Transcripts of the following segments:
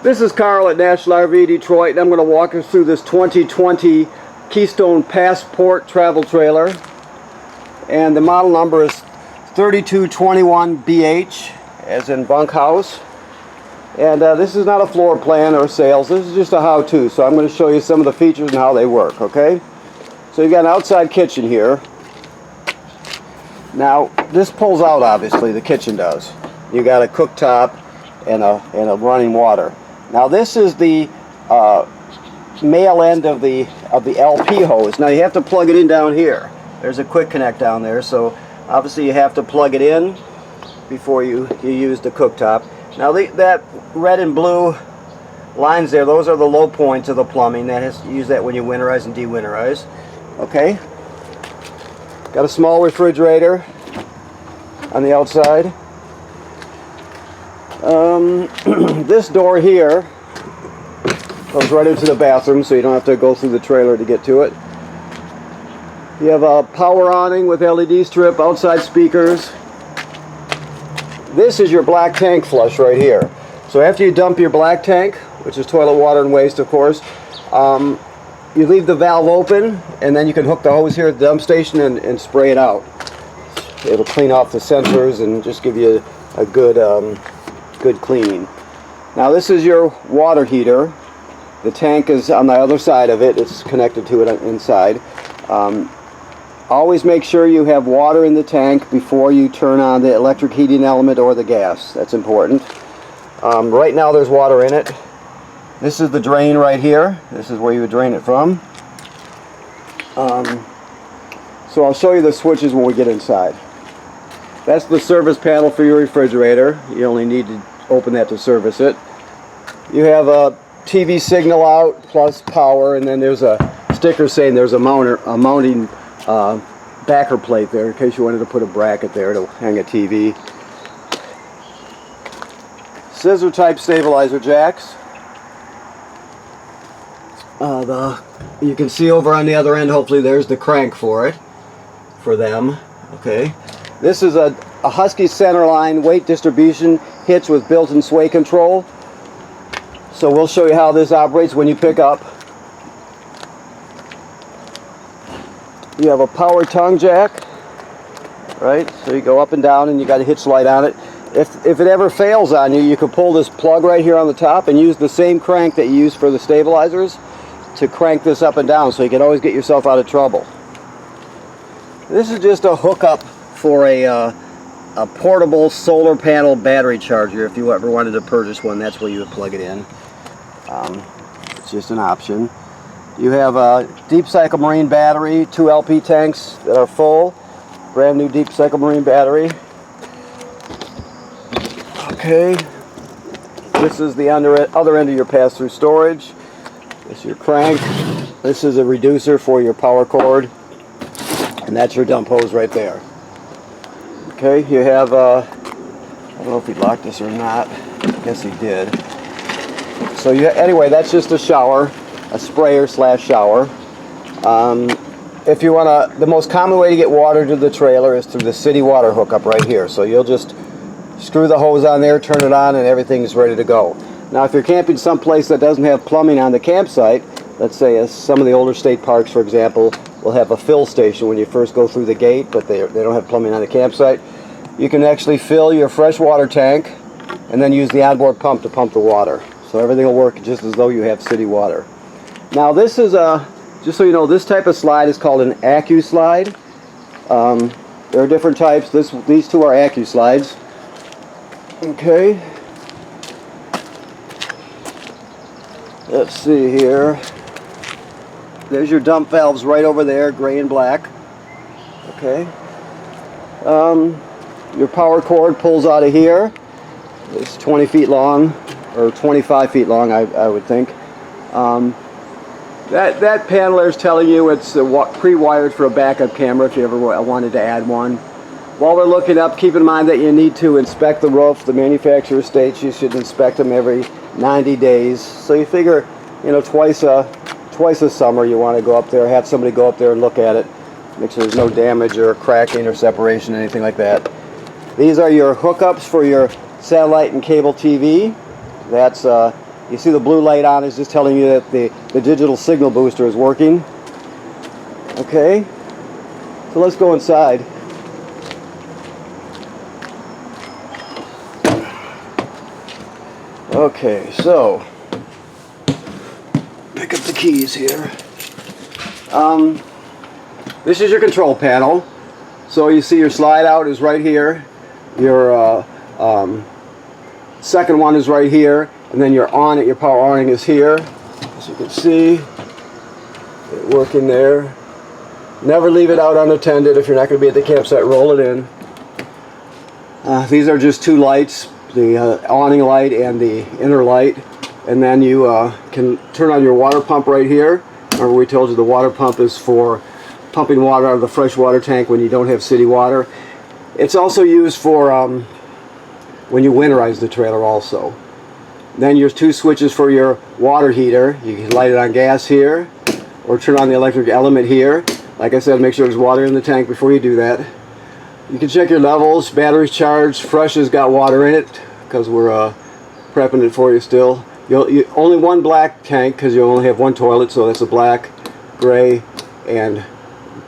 This is Carl at National RV Detroit, and I'm going to walk us through this 2020 Keystone Passport travel trailer. And the model number is 3221BH, as in bunkhouse. And this is not a floor plan or sales, this is just a how-to. So I'm going to show you some of the features and how they work, okay? So you've got an outside kitchen here. Now, this pulls out, obviously, the kitchen does. You got a cooktop and a running water. Now this is the male end of the LP hose. Now you have to plug it in down here. There's a quick connect down there, so obviously you have to plug it in before you use the cooktop. Now that red and blue lines there, those are the low points of the plumbing. That has to use that when you winterize and de-winterize. Okay. Got a small refrigerator on the outside. This door here goes right into the bathroom, so you don't have to go through the trailer to get to it. You have a power awning with LED strip, outside speakers. This is your black tank flush right here. So after you dump your black tank, which is toilet water and waste, of course, you leave the valve open, and then you can hook the hose here at the dump station and spray it out. It'll clean off the sensors and just give you a good cleaning. Now this is your water heater. The tank is on the other side of it. It's connected to it inside. Always make sure you have water in the tank before you turn on the electric heating element or the gas. That's important. Right now there's water in it. This is the drain right here. This is where you would drain it from. So I'll show you the switches when we get inside. That's the service panel for your refrigerator. You only need to open that to service it. You have a TV signal out plus power, and then there's a sticker saying there's a mounting backer plate there in case you wanted to put a bracket there to hang a TV. Scissor type stabilizer jacks. You can see over on the other end, hopefully there's the crank for them. Okay. This is a Husky centerline weight distribution hitch with built-in sway control. So we'll show you how this operates when you pick up. You have a power tongue jack, right? So you go up and down, and you got a hitch light on it. If it ever fails on you, you can pull this plug right here on the top and use the same crank that you use for the stabilizers to crank this up and down, so you can always get yourself out of trouble. This is just a hookup for a portable solar panel battery charger. If you ever wanted to purchase one, that's where you would plug it in. It's just an option. You have a Deep Cycle Marine battery, 2 LP tanks that are full. Brand new Deep Cycle Marine battery. Okay. This is the other end of your pass-through storage. This is your crank. This is a reducer for your power cord. And that's your dump hose right there. Okay, you have I don't know if he locked this or not. I guess he did. So anyway, that's just a shower, a sprayer / shower. If you want to, the most common way to get water to the trailer is through the city water hookup right here. So you'll just screw the hose on there, turn it on, and everything's ready to go. Now if you're camping someplace that doesn't have plumbing on the campsite, let's say some of the older state parks, for example, will have a fill station when you first go through the gate, but they don't have plumbing on the campsite. You can actually fill your fresh water tank and then use the onboard pump to pump the water. So everything will work just as though you have city water. Now this is just so you know, this type of slide is called an Accu Slide. There are different types. These two are Accu Slides. Okay. Let's see here. There's your dump valves right over there, gray and black. Okay. Your power cord pulls out of here. It's 20 feet long, or 25 feet long, I would think. That panel there is telling you it's pre-wired for a backup camera if you ever wanted to add one. While we're looking up, keep in mind that you need to inspect the roof. The manufacturer states you should inspect them every 90 days. So you figure, you know, twice a summer you want to go up there, have somebody go up there and look at it, make sure there's no damage or cracking or separation, anything like that. These are your hookups for your satellite and cable TV. That's You see the blue light on is just telling you that the digital signal booster is working. Okay, so let's go inside. Okay, so pick up the keys here. This is your control panel. So you see your slide out is right here. Your second one is right here, and then your on at your power awning is here. As you can see, it working there. Never leave it out unattended. If you're not going to be at the campsite, roll it in. These are just two lights, the awning light and the inner light. And then you can turn on your water pump right here. Remember we told you the water pump is for pumping water out of the fresh water tank when you don't have city water. It's also used for when you winterize the trailer also. Then your two switches for your water heater. You can light it on gas here or turn on the electric element here. Like I said, make sure there's water in the tank before you do that. You can check your levels. Battery's charged. Fresh has got water in it because we're prepping it for you still. Only one black tank because you only have one toilet, so that's a black, gray, and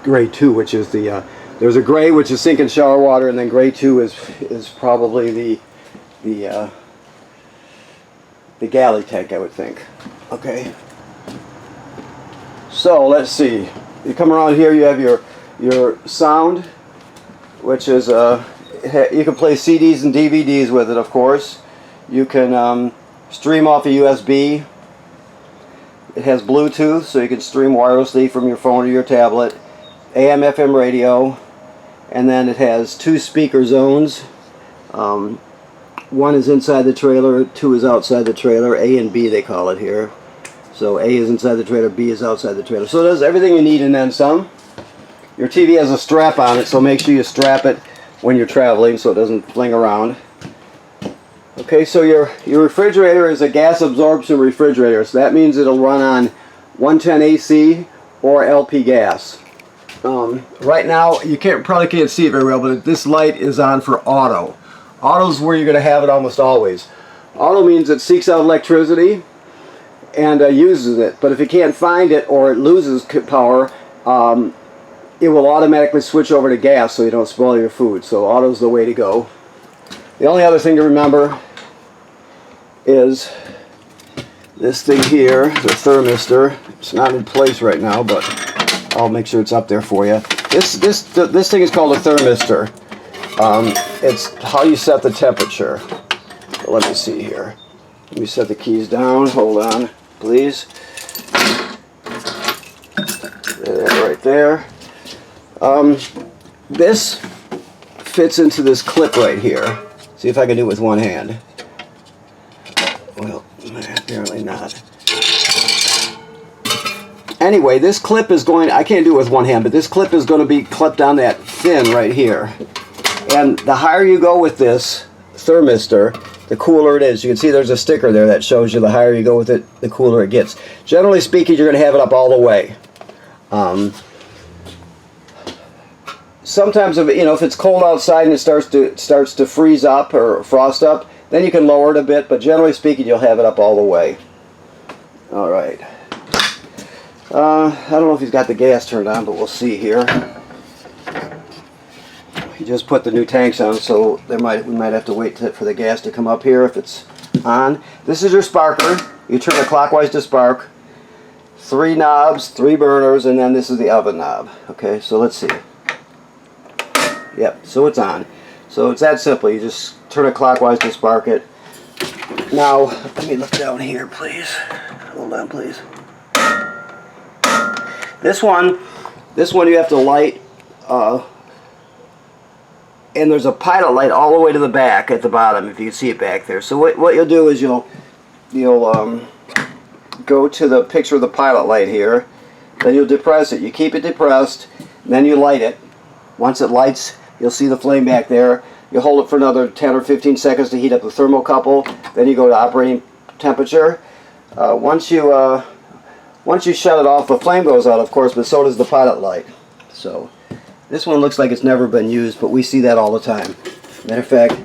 gray 2, which is the there's a gray which is sink and shower water, and then gray 2 is probably the galley tank, I would think. Okay. So let's see. You come around here, you have your sound, which is you can play CDs and DVDs with it, of course. You can stream off a USB. It has Bluetooth, so you can stream wirelessly from your phone or your tablet. AM, FM radio, and then it has 2 speaker zones. One is inside the trailer, 2 is outside the trailer. A and B they call it here. So A is inside the trailer, B is outside the trailer. So it does everything you need and then some. Your TV has a strap on it, so make sure you strap it when you're traveling so it doesn't fling around. Okay, so your refrigerator is a gas absorption refrigerator, so that means it'll run on 110 AC or LP gas. Right now, you probably can't see it very well, but this light is on for auto. Auto is where you're going to have it almost always. Auto means it seeks out electricity and uses it, but if you can't find it or it loses power, it will automatically switch over to gas so you don't spoil your food. So auto is the way to go. The only other thing to remember is this thing here, the thermistor. It's not in place right now, but I'll make sure it's up there for you. This thing is called a thermistor. It's how you set the temperature. So let me see here. Let me set the keys down. Hold on, please. There, right there. This fits into this clip right here. See if I can do it with one hand. Well, apparently not. Anyway, this clip is going, I can't do it with one hand, but this clip is going to be clipped on that fin right here. And the higher you go with this thermistor, the cooler it is. You can see there's a sticker there that shows you the higher you go with it, the cooler it gets. Generally speaking, you're going to have it up all the way. Sometimes, if it's cold outside and it starts to freeze up or frost up, then you can lower it a bit. But generally speaking, you'll have it up all the way. All right. I don't know if he's got the gas turned on, but we'll see here. He just put the new tanks on, so we might have to wait for the gas to come up here if it's on. This is your sparker. You turn it clockwise to spark. 3 knobs, 3 burners, and then this is the oven knob. Okay, so let's see. Yep, so it's on. So it's that simple. You just turn it clockwise to spark it. Now, let me look down here, please. Hold on, please. This one you have to light, and there's a pilot light all the way to the back at the bottom, if you can see it back there. So what you'll do is you'll go to the picture of the pilot light here, then you'll depress it. You keep it depressed, and then you light it. Once it lights, you'll see the flame back there. You hold it for another 10 or 15 seconds to heat up the thermocouple. Then you go to operating temperature. Once you shut it off, the flame goes out, of course, but so does the pilot light. So this one looks like it's never been used, but we see that all the time. Matter of fact,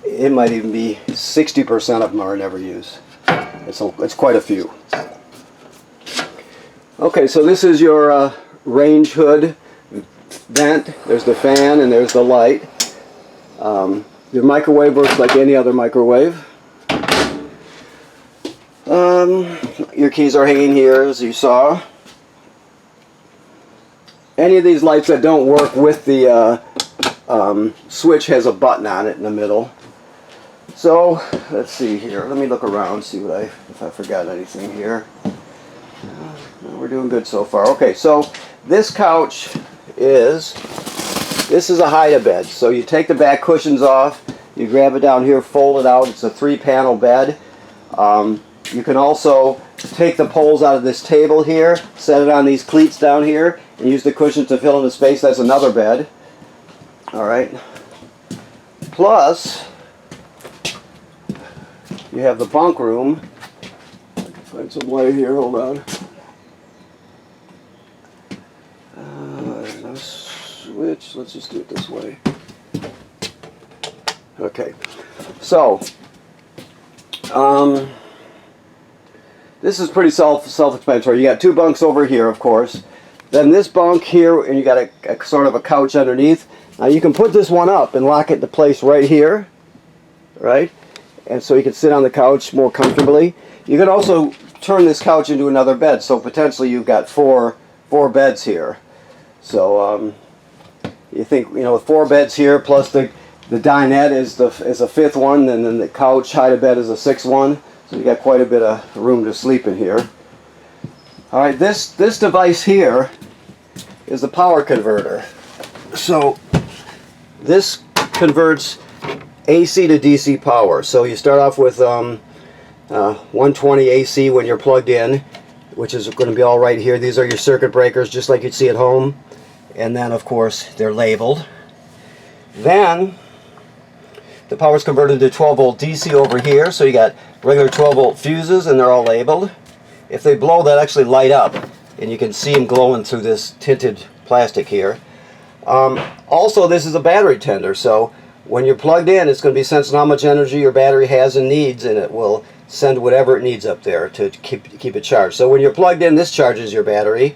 it might even be 60% of them are never used. It's quite a few. Okay, so this is your range hood vent. There's the fan and there's the light. Your microwave works like any other microwave. Your keys are hanging here, as you saw. Any of these lights that don't work with the switch has a button on it in the middle. So let's see here. Let me look around, see what if I forgot anything here. We're doing good so far. Okay, so this couch this is a hide-a-bed. So you take the back cushions off, you grab it down here, fold it out. It's a 3-panel bed. You can also take the poles out of this table here, set it on these cleats down here, and use the cushions to fill in the space. That's another bed. Alright. Plus, you have the bunk room. I can find some light here, hold on. No switch, let's just do it this way. Okay, so, this is pretty self-explanatory. You got 2 bunks over here, of course. Then this bunk here, and you got a sort of a couch underneath. Now you can put this one up and lock it into place right here, right? And so you can sit on the couch more comfortably. You can also turn this couch into another bed, so potentially you've got four beds here. So you think, you know, with 4 beds here plus the dinette is a 5th one, and then the couch hide-a-bed is a 6th one. So you got quite a bit of room to sleep in here. All right, this device here is a power converter. So this converts AC to DC power. So you start off with 120 AC when you're plugged in, which is going to be all right here. These are your circuit breakers, just like you'd see at home. And then, of course, they're labeled. Then the power is converted to 12 volt DC over here. So you got regular 12 volt fuses, and they're all labeled. If they blow, they'll actually light up, and you can see them glowing through this tinted plastic here. Also, this is a battery tender, so when you're plugged in, it's going to be sensing how much energy your battery has and needs, and it will send whatever it needs up there to keep it charged. So when you're plugged in, this charges your battery,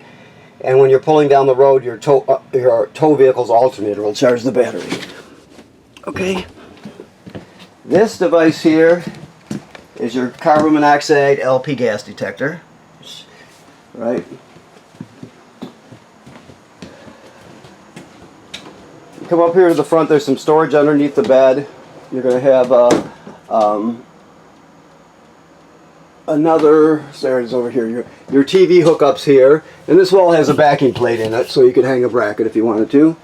and when you're pulling down the road, your tow vehicle's alternator will charge the battery. Okay. This device here is your carbon monoxide LP gas detector, right? You come up here to the front, there's some storage underneath the bed. You're going to have another, there it is over here, your TV hookups here, and this wall has a backing plate in it, so you could hang a bracket if you wanted to.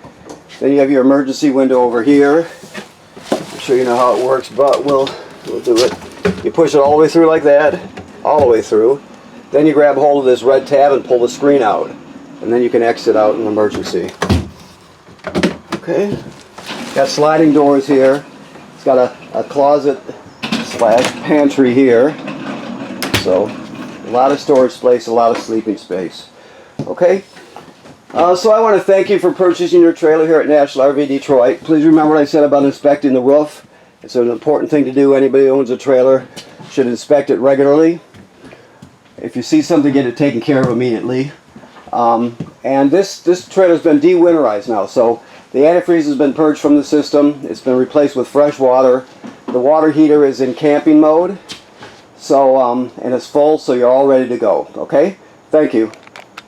Then you have your emergency window over here. I'm sure you know how it works, but we'll do it. You push it all the way through like that, all the way through. Then you grab hold of this red tab and pull the screen out. And then you can exit out in an emergency. Okay. Got sliding doors here. It's got a closet / pantry here. So a lot of storage space, a lot of sleeping space. Okay. So I want to thank you for purchasing your trailer here at National RV Detroit. Please remember what I said about inspecting the roof. It's an important thing to do. Anybody who owns a trailer should inspect it regularly. If you see something, get it taken care of immediately. And this trailer's been de-winterized now, so the antifreeze has been purged from the system. It's been replaced with fresh water. The water heater is in camping mode, so and it's full, so you're all ready to go. Okay? Thank you.